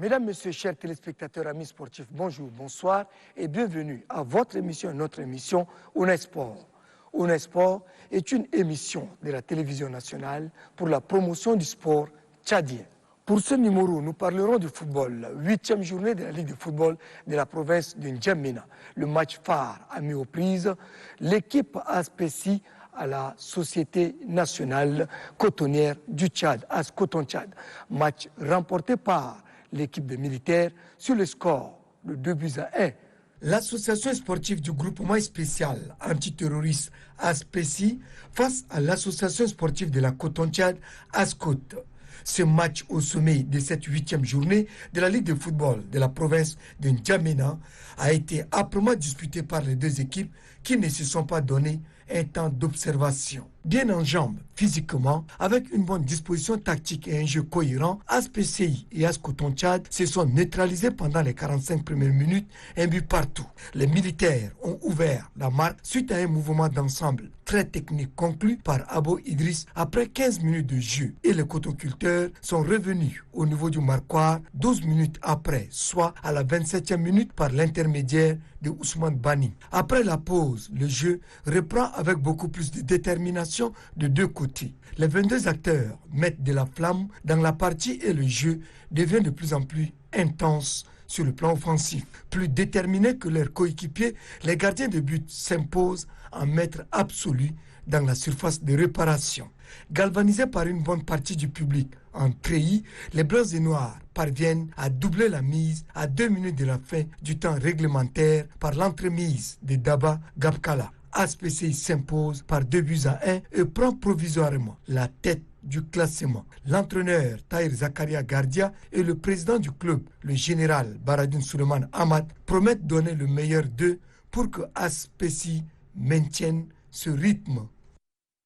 Mesdames, Messieurs, chers téléspectateurs, amis sportifs, bonjour, bonsoir et bienvenue à votre émission, notre émission Onesport. Onesport est une émission de la télévision nationale pour la promotion du sport tchadien. Pour ce numéro, nous parlerons du football, la 8e journée de la Ligue de football de la province de N'Djamena. Le match phare a mis aux prises l'équipe ASPECI à la Société nationale cotonnière du Tchad, AS Coton Tchad. Match remporté par l'équipe des militaires sur le score de 2-1. L'association sportive du groupement spécial antiterroriste ASPECI face à l'association sportive de la Coton Tchad, ASCOT. Ce match au sommet de cette 8e journée de la Ligue de football de la province de N'Djamena a été âprement disputé par les deux équipes qui ne se sont pas donné un temps d'observation. Bien en jambes physiquement, avec une bonne disposition tactique et un jeu cohérent, ASPCI et AS Coton Tchad se sont neutralisés pendant les 45 premières minutes, un but partout. Les militaires ont ouvert la marque suite à un mouvement d'ensemble très technique conclu par Abo Idriss après 15 minutes de jeu. Et les cotoculteurs sont revenus au niveau du marquoir 12 minutes après, soit à la 27e minute par l'intermédiaire de Ousmane Bani. Après la pause, le jeu reprend avec beaucoup plus de détermination de deux côtés. Les 22 acteurs mettent de la flamme dans la partie et le jeu devient de plus en plus intense sur le plan offensif. Plus déterminés que leurs coéquipiers, les gardiens de but s'imposent en maître absolu dans la surface de réparation. Galvanisés par une bonne partie du public en treillis, les Blancs et Noirs parviennent à doubler la mise à 2 minutes de la fin du temps réglementaire par l'entremise de Daba Gabkala. ASPCI s'impose par 2-1 et prend provisoirement la tête du classement. L'entraîneur Tahir Zakaria Gardia et le président du club, le général Baradine Suleiman Ahmad, promettent donner le meilleur d'eux pour que ASPCI maintienne ce rythme.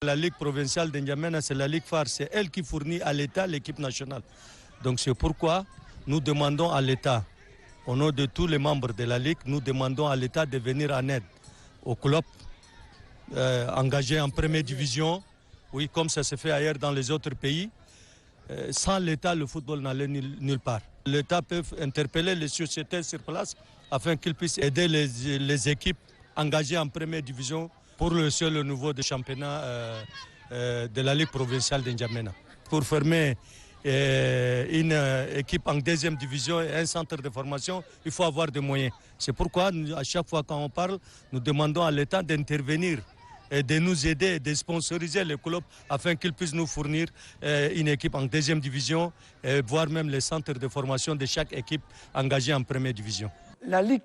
La Ligue provinciale de N'Djamena, c'est la Ligue phare, c'est elle qui fournit à l'État l'équipe nationale. Donc c'est pourquoi nous demandons à l'État, au nom de tous les membres de la Ligue, nous demandons à l'État de venir en aide au club engagé en première division, oui, comme ça se fait ailleurs dans les autres pays. Sans l'État, le football n'allait nulle part. L'État peut interpeller les sociétés sur place afin qu'ils puissent aider les équipes engagées en première division pour le seul niveau de championnat de la Ligue provinciale de N'Djamena. Pour former une équipe en deuxième division et un centre de formation, il faut avoir des moyens. C'est pourquoi, à chaque fois quand on parle, nous demandons à l'État d'intervenir et de nous aider, de sponsoriser les clubs afin qu'ils puissent nous fournir une équipe en deuxième division, voire même les centres de formation de chaque équipe engagée en première division. La Ligue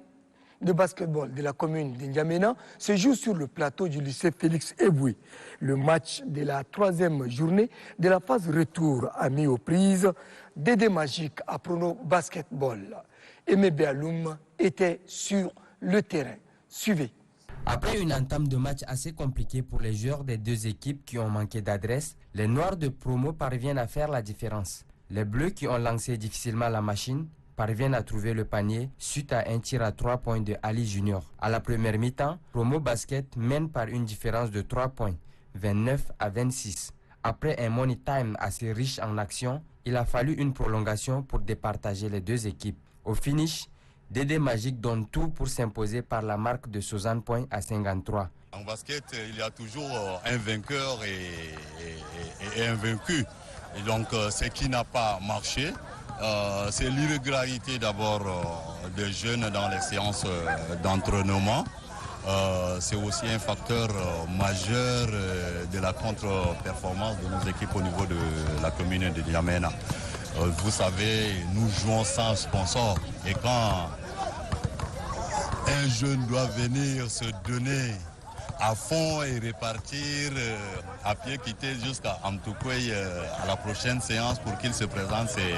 de basketball de la commune de N'Djamena se joue sur le plateau du lycée Félix Eboué. Le match de la 3e journée de la phase retour a mis aux prises Dédé Magique à Prono Basketball. Aimé Béaloum était sur le terrain. Suivez. Après une entame de match assez compliquée pour les joueurs des deux équipes qui ont manqué d'adresse, les Noirs de Promo parviennent à faire la différence. Les Bleus qui ont lancé difficilement la machine parviennent à trouver le panier suite à un tir à 3 points de Ali Junior. À la première mi-temps, Promo Basket mène par une différence de 3 points, 29-26. Après un money time assez riche en action, il a fallu une prolongation pour départager les deux équipes. Au finish, Dédé Magique donne tout pour s'imposer par la marque de 60 points à 53. En basket, il y a toujours un vainqueur et un vaincu. Et donc, ce qui n'a pas marché, c'est l'irrégularité d'abord des jeunes dans les séances d'entraînement. C'est aussi un facteur majeur de la contre-performance de nos équipes au niveau de la commune de N'Djamena. Vous savez, nous jouons sans sponsor et quand un jeune doit venir se donner à fond et repartir à pied quitté jusqu'à Amtoukoui à la prochaine séance pour qu'il se présente, c'est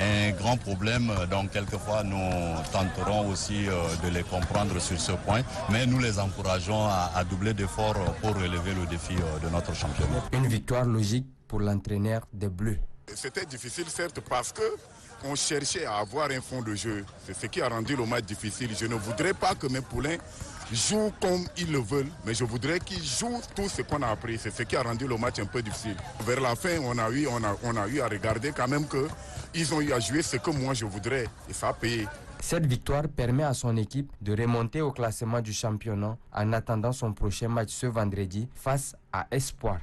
un grand problème. Donc quelquefois nous tenterons aussi de les comprendre sur ce point, mais nous les encourageons à doubler d'efforts pour relever le défi de notre championnat. Une victoire logique pour l'entraîneur des Bleus. C'était difficile certes parce que on cherchait à avoir un fond de jeu. C'est ce qui a rendu le match difficile. Je ne voudrais pas que mes poulains jouent comme ils le veulent, mais je voudrais qu'ils jouent tout ce qu'on a appris. C'est ce qui a rendu le match un peu difficile. Vers la fin, on a eu à regarder quand même qu'ils ont eu à jouer ce que moi je voudrais, et ça a payé. Cette victoire permet à son équipe de remonter au classement du championnat en attendant son prochain match ce vendredi face à Espoir.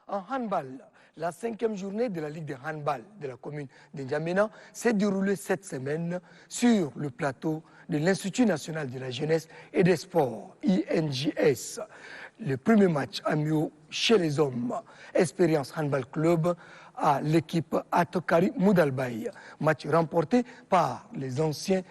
En handball, la 5e journée de la Ligue de handball de la commune de N'Djamena s'est déroulée cette semaine sur le plateau de l'Institut national de la jeunesse et des sports, INJS. Le premier match a mis chez les hommes Expérience Handball Club à l'équipe Atokari Moudalbaï, match remporté par les anciens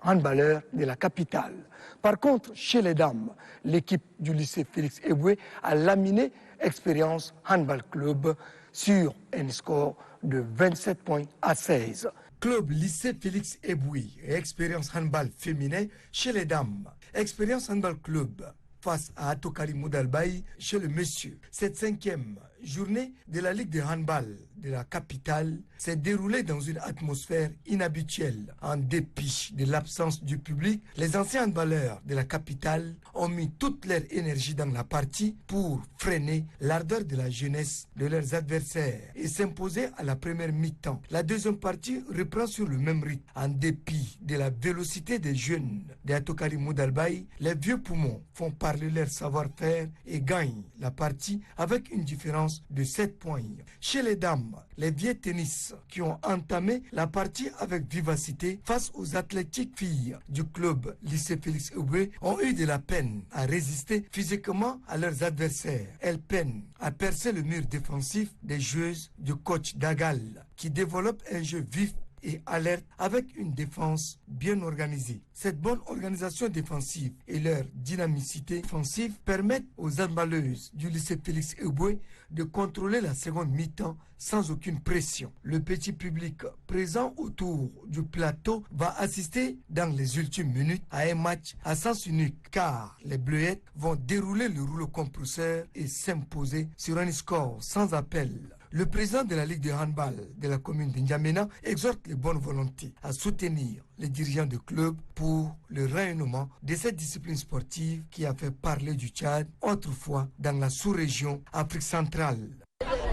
handballeurs de la capitale. Par contre, chez les dames, l'équipe du lycée Félix Eboué a laminé Expérience Handball Club sur un score de 27 points à 16. Club lycée Félix Eboué et Expérience Handball féminin chez les dames. Expérience Handball Club face à Atokari Moudalbaï chez le monsieur. Cette 5e journée de la Ligue de handball de la capitale s'est déroulée dans une atmosphère inhabituelle. En dépit de l'absence du public, les anciens handballeurs de la capitale ont mis toute leur énergie dans la partie pour freiner l'ardeur de la jeunesse de leurs adversaires et s'imposer à la première mi-temps. La deuxième partie reprend sur le même rythme. En dépit de la vélocité des jeunes de Atokari Moudalbaï, les vieux poumons font parler leur savoir-faire et gagnent la partie avec une différence de 7 points. Chez les dames, les vieilles tennis qui ont entamé la partie avec vivacité face aux athlétiques filles du club lycée Félix Eboué ont eu de la peine à résister physiquement à leurs adversaires. Elles peinent à percer le mur défensif des joueuses du coach Dagal qui développe un jeu vif et alerte avec une défense bien organisée. Cette bonne organisation défensive et leur dynamicité offensive permettent aux handballeuses du lycée Félix Eboué de contrôler la seconde mi-temps sans aucune pression. Le petit public présent autour du plateau va assister dans les ultimes minutes à un match à sens unique car les Bleuettes vont dérouler le rouleau compresseur et s'imposer sur un score sans appel. Le président de la Ligue de handball de la commune de N'Djamena exhorte les bonnes volontés à soutenir les dirigeants du club pour le rayonnement de cette discipline sportive qui a fait parler du Tchad autrefois dans la sous-région Afrique centrale.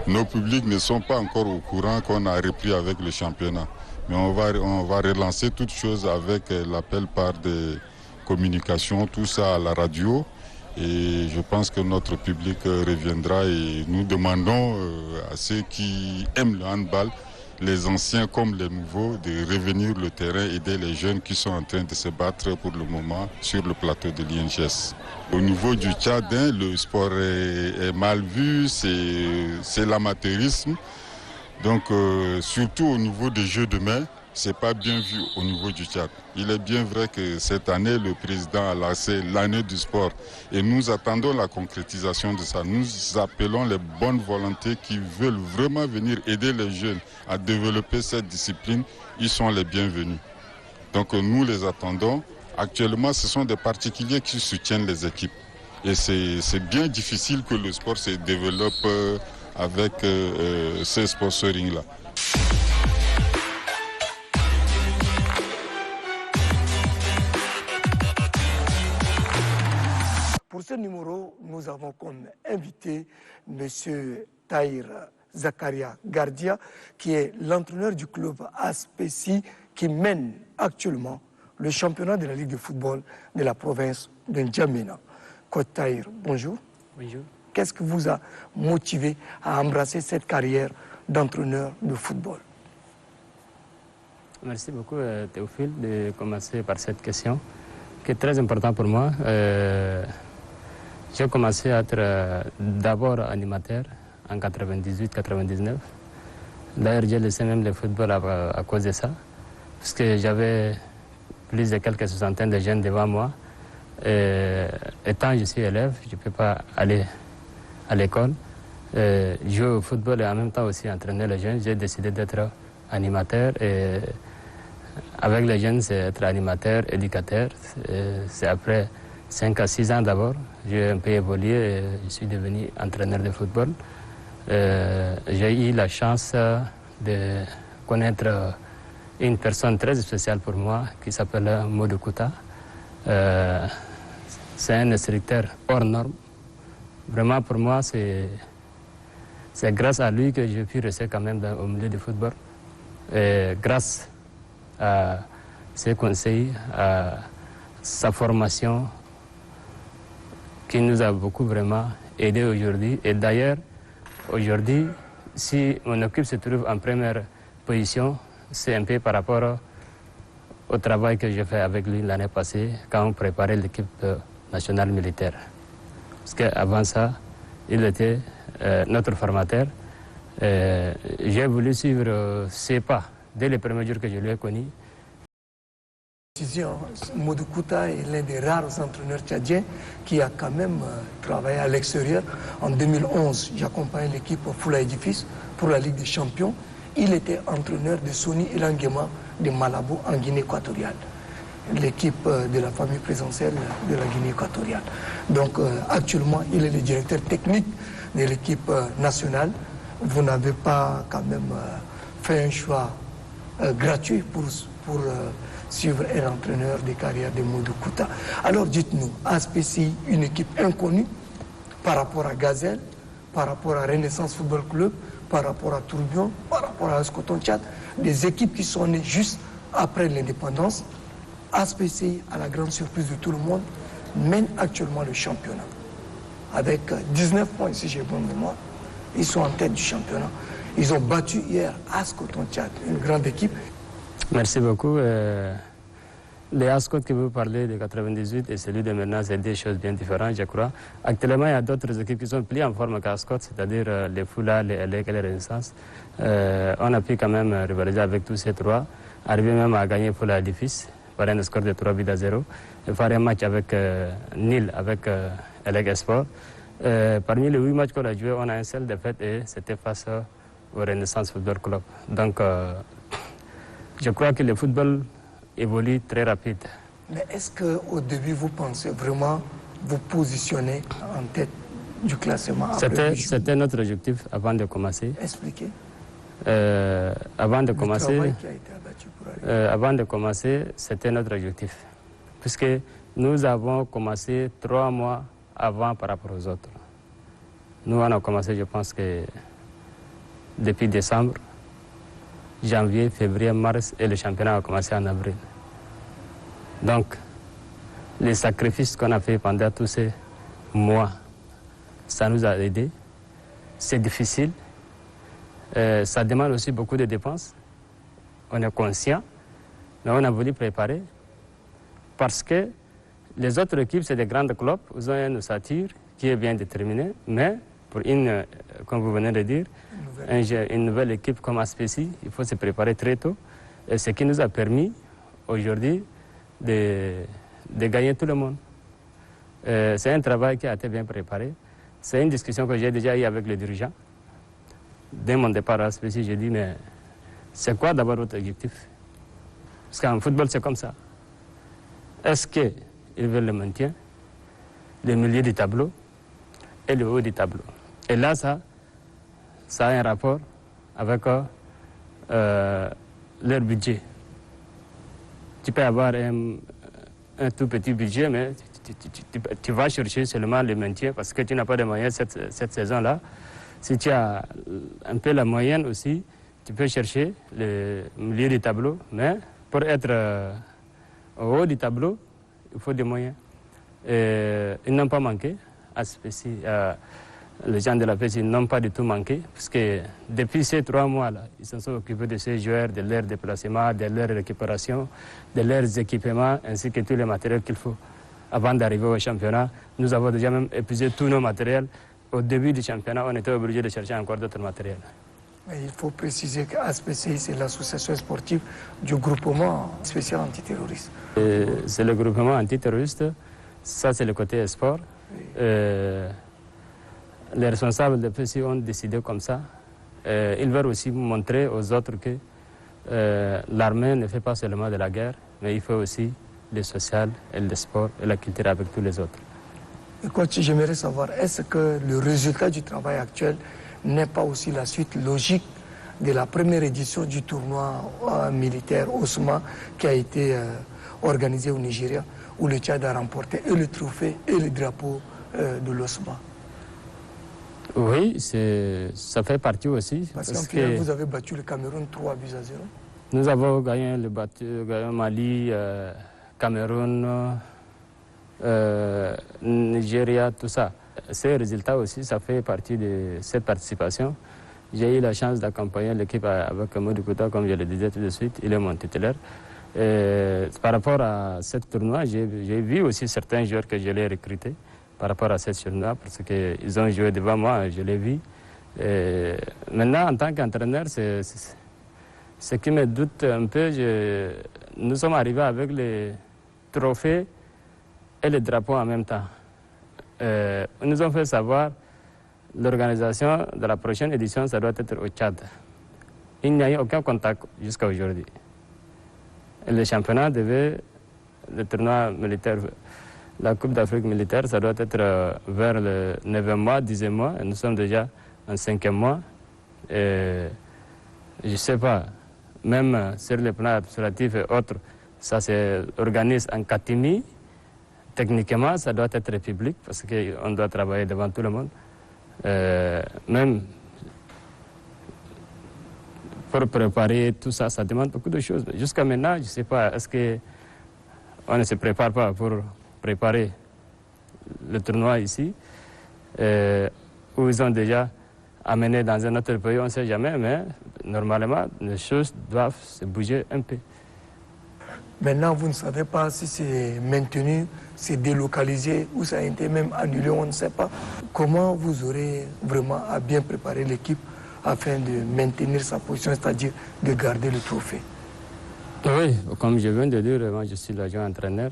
Nos publics ne sont pas encore au courant qu'on a repris avec le championnat. Mais on va relancer toutes choses avec l'appel par des communications, tout ça à la radio. Et je pense que notre public reviendra et nous demandons à ceux qui aiment le handball, les anciens comme les nouveaux, de revenir le terrain, aider les jeunes qui sont en train de se battre pour le moment sur le plateau de l'INJS. Au niveau du Tchad, le sport est mal vu, c'est l'amateurisme. Donc surtout au niveau des jeux de main, c'est pas bien vu au niveau du Tchad. Il est bien vrai que cette année, le président a lancé l'année du sport et nous attendons la concrétisation de ça. Nous appelons les bonnes volontés qui veulent vraiment venir aider les jeunes à développer cette discipline. Ils sont les bienvenus. Donc nous les attendons. Actuellement, ce sont des particuliers qui soutiennent les équipes. Et c'est bien difficile que le sport se développe avec ce sponsoring-là. Pour ce numéro, nous avons comme invité M. Tahir Zakaria Gardia, qui est l'entraîneur du club ASPECI, qui mène actuellement le championnat de la Ligue de football de la province de N'Djamena. Coach Tahir, bonjour. Bonjour. Qu'est-ce qui vous a motivé à embrasser cette carrière d'entraîneur de football? Merci beaucoup Théophile de commencer par cette question qui est très importante pour moi. J'ai commencé à être d'abord animateur en 98-99. D'ailleurs, j'ai laissé même le football à cause de ça, parce que j'avais plus de quelques soixantaines de jeunes devant moi. Étant je suis élève, je ne peux pas aller à l'école, jouer au football et en même temps aussi entraîner les jeunes. J'ai décidé d'être animateur et avec les jeunes, c'est être animateur, éducateur. C'est après 5 à 6 ans d'abord, j'ai un peu évolué et je suis devenu entraîneur de football. J'ai eu la chance de connaître une personne très spéciale pour moi qui s'appelle Modou Kouta. C'est un instructeur hors norme. Vraiment pour moi, c'est grâce à lui que j'ai pu rester quand même au milieu du football. Et grâce à ses conseils, à sa formation, qui nous a beaucoup vraiment aidé aujourd'hui. Et d'ailleurs, aujourd'hui, si mon équipe se trouve en première position, c'est un peu par rapport au travail que j'ai fait avec lui l'année passée quand on préparait l'équipe nationale militaire. Parce qu'avant ça, il était notre formateur. J'ai voulu suivre ses pas dès les premiers jours que je l'ai connu. Modou Kouta est l'un des rares entraîneurs tchadiens qui a quand même travaillé à l'extérieur. En 2011, j'accompagnais l'équipe Foula Édifice pour la Ligue des Champions. Il était entraîneur de Sony Ilangema de Malabo en Guinée équatoriale, l'équipe de la famille présidentielle de la Guinée équatoriale. Donc actuellement, il est le directeur technique de l'équipe nationale. Vous n'avez pas quand même fait un choix gratuit pour suivre un entraîneur de carrière de Modou Kouta. Alors dites-nous, ASPCI, une équipe inconnue par rapport à Gazelle, par rapport à Renaissance Football Club, par rapport à Tourbillon, par rapport à Escoton Tchad, des équipes qui sont nées juste après l'indépendance. ASPCI, à la grande surprise de tout le monde, mène actuellement le championnat. Avec 19 points, si j'ai bon mémoire, ils sont en tête du championnat. Ils ont battu hier Escoton Tchad, une grande équipe. Merci beaucoup. Les Ascot que vous parlez de 98 et celui de maintenant, c'est deux choses bien différentes, je crois. Actuellement, il y a d'autres équipes qui sont plus en forme qu'Ascot, c'est-à-dire les Foula, les LEC et les Renaissance. On a pu quand même rivaliser avec tous ces trois, arriver même à gagner Foula Édifice par un score de 3-0 et faire un match avec nul avec LEC Esport. Parmi les 8 matchs qu'on a joués, on a un seul défaite et c'était face au Renaissance Football Club. Donc, je crois que le football évolue très rapide. Mais est-ce qu'au début, vous pensez vraiment vous positionner en tête du classement? C'était notre objectif avant de commencer. Expliquez. Avant de Le commencer, travail qui a été abattu pour arriver. avant de commencer, c'était notre objectif. Puisque nous avons commencé 3 mois avant par rapport aux autres. Nous, on a commencé, je pense que depuis décembre, janvier, février, mars, et le championnat a commencé en avril. Donc, les sacrifices qu'on a fait pendant tous ces mois, ça nous a aidés. C'est difficile. Ça demande aussi beaucoup de dépenses. On est conscient, mais on a voulu préparer parce que les autres équipes, c'est des grandes clubs. Ils ont une ossature qui est bien déterminée, mais pour une, comme vous venez de dire, une nouvelle équipe comme ASPCI, il faut se préparer très tôt. Et ce qui nous a permis aujourd'hui de gagner tout le monde. C'est un travail qui a été bien préparé. C'est une discussion que j'ai déjà eue avec les dirigeants. Dès mon départ à ASPCI, j'ai dit, mais c'est quoi d'abord votre objectif? Parce qu'en football, c'est comme ça. Est-ce qu'ils veulent le maintien, le milieu du tableau et le haut du tableau? Et là, ça a un rapport avec leur budget. Tu peux avoir un tout petit budget, mais tu vas chercher seulement le maintien parce que tu n'as pas de moyens cette saison-là. Si tu as un peu la moyenne aussi, tu peux chercher le milieu du tableau, mais pour être au haut du tableau, il faut des moyens. Et ils n'ont pas manqué. Les gens de la PES n'ont pas du tout manqué, parce que depuis ces 3 mois-là, ils se sont occupés de ces joueurs, de leurs déplacements, de leur récupération, de leurs équipements, ainsi que tous les matériels qu'il faut. Avant d'arriver au championnat, nous avons déjà même épuisé tous nos matériels. Au début du championnat, on était obligé de chercher encore d'autres matériels. Mais il faut préciser qu'ASPCI, c'est l'association sportive du groupement spécial antiterroriste. C'est le groupement antiterroriste, ça c'est le côté sport. Les responsables de PCI ont décidé comme ça. Ils veulent aussi montrer aux autres que l'armée ne fait pas seulement de la guerre, mais il fait aussi le social, et le sport et la culture avec tous les autres. Et coach, j'aimerais savoir, est-ce que le résultat du travail actuel n'est pas aussi la suite logique de la première édition du tournoi militaire Osma qui a été organisé au Nigeria, où le Tchad a remporté et le trophée et le drapeau de l'Osma. Oui, ça fait partie aussi. Parce qu'en finale, vous avez battu le Cameroun 3 buts à 0. Nous avons gagné Mali, Cameroun, Nigeria, tout ça. Ces résultats aussi, ça fait partie de cette participation. J'ai eu la chance d'accompagner l'équipe avec Modou Kouta, comme je le disais tout de suite. Il est mon titulaire. Par rapport à ce tournoi, j'ai vu aussi certains joueurs que je l'ai recrutés par rapport à ce tournoi, parce qu'ils ont joué devant moi, je l'ai vu. Maintenant, en tant qu'entraîneur, ce qui me doute un peu, nous sommes arrivés avec les trophées et les drapeaux en même temps. Ils nous ont fait savoir l'organisation de la prochaine édition, ça doit être au Tchad. Il n'y a eu aucun contact jusqu'à aujourd'hui. Le championnat le tournoi militaire, la Coupe d'Afrique militaire, ça doit être vers le 9e mois, 10e mois, et nous sommes déjà en 5e mois. Et je ne sais pas, même sur le plan administratif et autres, ça s'organise en catimini. Techniquement, ça doit être public parce qu'on doit travailler devant tout le monde. Même pour préparer tout ça, ça demande beaucoup de choses. Jusqu'à maintenant, je ne sais pas, est-ce qu'on ne se prépare pas pour préparer le tournoi ici, où ils ont déjà amené dans un autre pays, on ne sait jamais, mais normalement, les choses doivent se bouger un peu. Maintenant, vous ne savez pas si c'est maintenu, c'est délocalisé ou ça a été même annulé, on ne sait pas. Comment vous aurez vraiment à bien préparer l'équipe afin de maintenir sa position, c'est-à-dire de garder le trophée? Oui, comme je viens de dire, moi je suis l'adjoint entraîneur.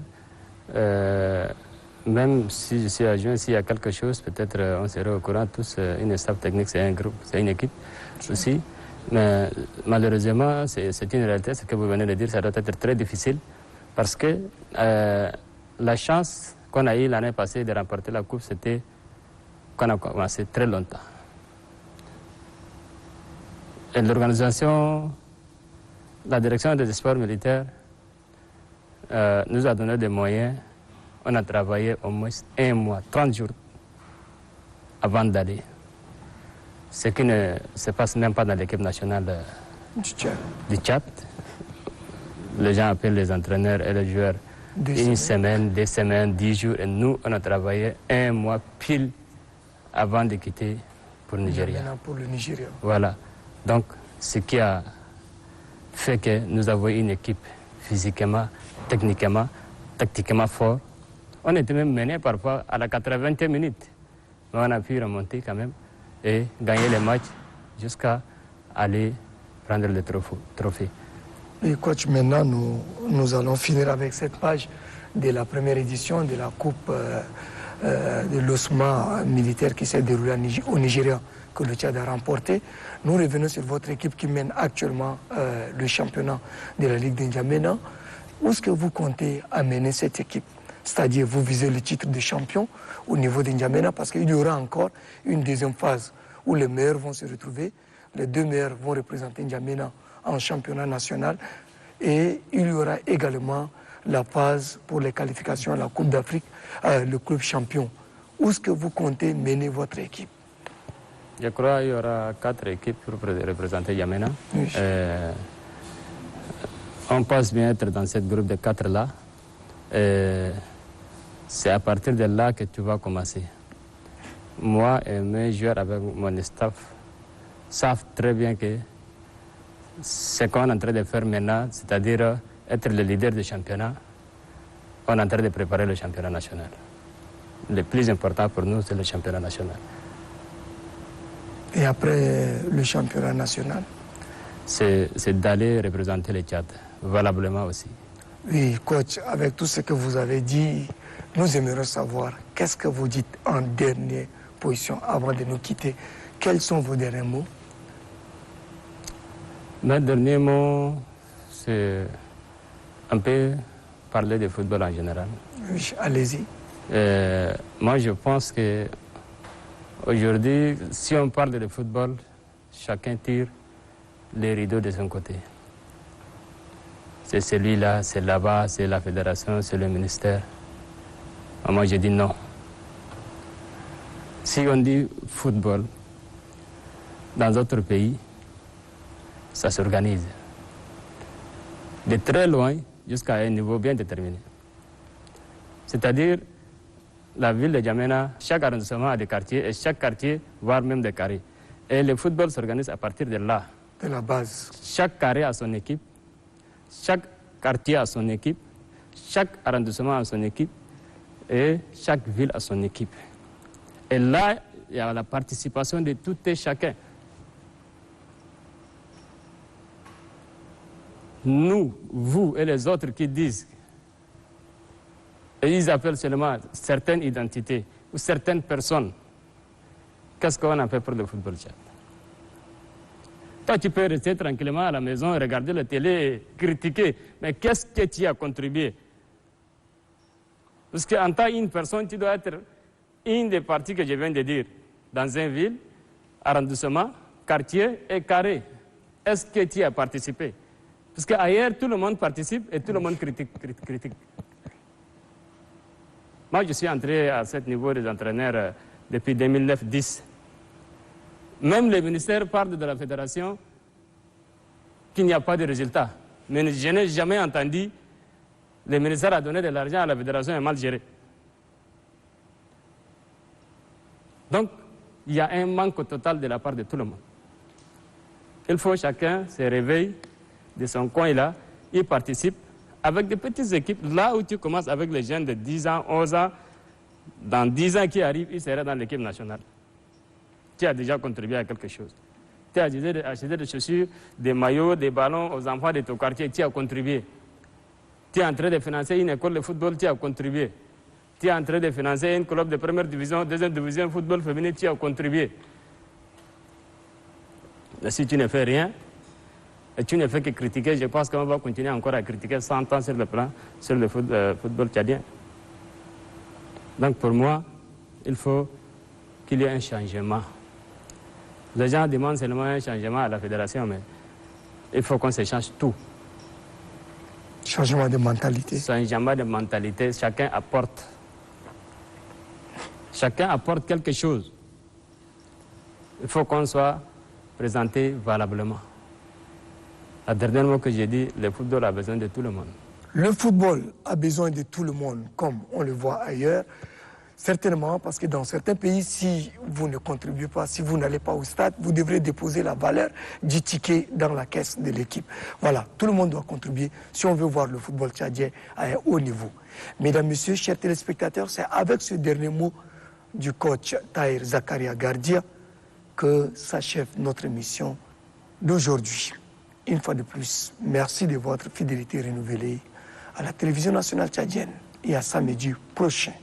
Même si je suis adjoint, s'il y a quelque chose, peut-être on serait au courant tous. Une staff technique, c'est un groupe, c'est une équipe aussi. Mais malheureusement, c'est une réalité, ce que vous venez de dire, ça doit être très difficile parce que la chance qu'on a eue l'année passée de remporter la Coupe, c'était qu'on a commencé très longtemps. Et l'organisation, la direction des sports militaires nous a donné des moyens. On a travaillé au moins 1 mois, 30 jours avant d'aller. Ce qui ne se passe même pas dans l'équipe nationale du Tchad. Les gens appellent les entraîneurs et les joueurs une semaine, 2 semaines, 10 jours. Et nous, on a travaillé 1 mois pile avant de quitter pour le Nigeria. Pour le Nigeria. Voilà. Donc, ce qui a fait que nous avons une équipe physiquement, techniquement, tactiquement fort. On était même mené parfois à la 80e minute. Mais on a pu remonter quand même et gagner les matchs jusqu'à aller prendre le trophée. Et coach, maintenant, nous allons finir avec cette page de la première édition de la Coupe de l'Osma militaire qui s'est déroulée au Nigeria, que le Tchad a remporté. Nous revenons sur votre équipe qui mène actuellement le championnat de la Ligue d'Injamena. Où est-ce que vous comptez amener cette équipe? C'est-à-dire, vous visez le titre de champion au niveau d'Injamena parce qu'il y aura encore une deuxième phase où les meilleurs vont se retrouver. Les 2 meilleurs vont représenter N'Djamena en championnat national. Et il y aura également la phase pour les qualifications à la Coupe d'Afrique, le club champion. Où est-ce que vous comptez mener votre équipe? Je crois qu'il y aura 4 équipes pour représenter N'Djamena. Oui. On pense bien être dans cette groupe de 4-là. C'est à partir de là que tu vas commencer. Moi et mes joueurs avec mon staff savent très bien que ce qu'on est en train de faire maintenant, c'est-à-dire être le leader du championnat, on est en train de préparer le championnat national. Le plus important pour nous, c'est le championnat national. Et après le championnat national? C'est d'aller représenter le Tchad, valablement aussi. Oui, coach, avec tout ce que vous avez dit, nous aimerions savoir qu'est-ce que vous dites en dernière position avant de nous quitter. Quels sont vos derniers mots? Mes derniers mots, c'est un peu parler de football en général. Oui, allez-y. Moi, je pense qu'aujourd'hui, si on parle de football, chacun tire les rideaux de son côté. C'est celui-là, c'est là-bas, c'est la fédération, c'est le ministère. Moi, j'ai dit non. Si on dit football, dans d'autres pays, ça s'organise. De très loin jusqu'à un niveau bien déterminé. C'est-à-dire, la ville de N'Djamena, chaque arrondissement a des quartiers et chaque quartier, voire même des carrés. Et le football s'organise à partir de là. De la base. Chaque carré a son équipe, chaque quartier a son équipe, chaque arrondissement a son équipe et chaque ville a son équipe. Et là, il y a la participation de tout et chacun. Nous, vous et les autres qui disent, et ils appellent seulement certaines identités ou certaines personnes, qu'est-ce qu'on a fait pour le football Tchad? Toi, tu peux rester tranquillement à la maison, regarder la télé et critiquer, mais qu'est-ce que tu as contribué? Parce qu'en tant qu'une personne, tu dois être une des parties que je viens de dire, dans une ville, arrondissement, quartier et carré. Est-ce que tu as participé? Parce qu'ailleurs, tout le monde participe et tout le monde critique. Moi, je suis entré à ce niveau des entraîneurs depuis 2009-10. Même le ministère parle de la fédération qu'il n'y a pas de résultat. Mais je n'ai jamais entendu le ministère a donné de l'argent à la fédération et mal géré. Donc, il y a un manque total de la part de tout le monde. Il faut chacun se réveille de son coin là, il participe avec des petites équipes. Là où tu commences avec les jeunes de 10 ans, 11 ans, dans 10 ans qui arrivent, ils seraient dans l'équipe nationale. Tu as déjà contribué à quelque chose. Tu as acheté des chaussures, des maillots, des ballons aux enfants de ton quartier, tu as contribué. Tu es en train de financer une école de football, tu as contribué. Tu es en train de financer une club de première division, deuxième division, football féminin, tu as contribué. Mais si tu ne fais rien, et tu ne fais que critiquer, je pense qu'on va continuer encore à critiquer 100 ans sur le plan, sur le football tchadien. Donc pour moi, il faut qu'il y ait un changement. Les gens demandent seulement un changement à la fédération, mais il faut qu'on se change tout. Changement de mentalité. Changement de mentalité, chacun apporte. Chacun apporte quelque chose. Il faut qu'on soit présenté valablement. Le dernier mot que j'ai dit, le football a besoin de tout le monde. Le football a besoin de tout le monde, comme on le voit ailleurs. Certainement, parce que dans certains pays, si vous ne contribuez pas, si vous n'allez pas au stade, vous devrez déposer la valeur du ticket dans la caisse de l'équipe. Voilà, tout le monde doit contribuer si on veut voir le football tchadien à un haut niveau. Mesdames, Messieurs, chers téléspectateurs, c'est avec ce dernier mot du coach Tahir Zakaria Gardia que s'achève notre émission d'aujourd'hui. Une fois de plus, merci de votre fidélité renouvelée à la télévision nationale tchadienne et à samedi prochain.